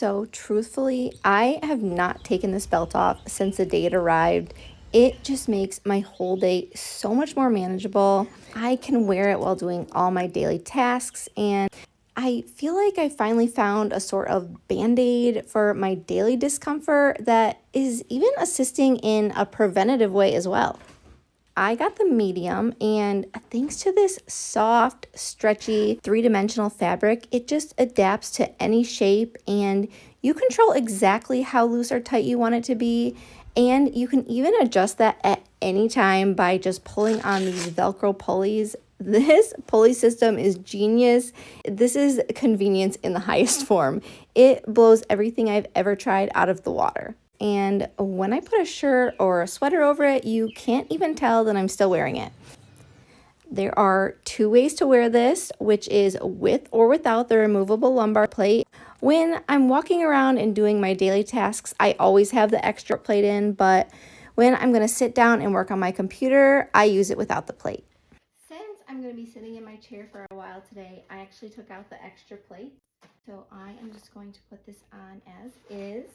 So truthfully, I have not taken this belt off since the day it arrived. It just makes my whole day so much more manageable. I can wear it while doing all my daily tasks, and I feel like I finally found a sort of band-aid for my daily discomfort that is even assisting in a preventative way as well. I got the medium, and thanks to this soft, stretchy, three-dimensional fabric, it just adapts to any shape, and you control exactly how loose or tight you want it to be. And you can even adjust that at any time by just pulling on these Velcro pulleys. This pulley system is genius. This is convenience in the highest form. It blows everything I've ever tried out of the water. And when I put a shirt or a sweater over it, you can't even tell that I'm still wearing it. There are two ways to wear this, which is with or without the removable lumbar plate. When I'm walking around and doing my daily tasks, I always have the extra plate in, but when I'm going to sit down and work on my computer, I use it without the plate. Since I'm going to be sitting in my chair for a while today, I actually took out the extra plate. So I am just going to put this on as is.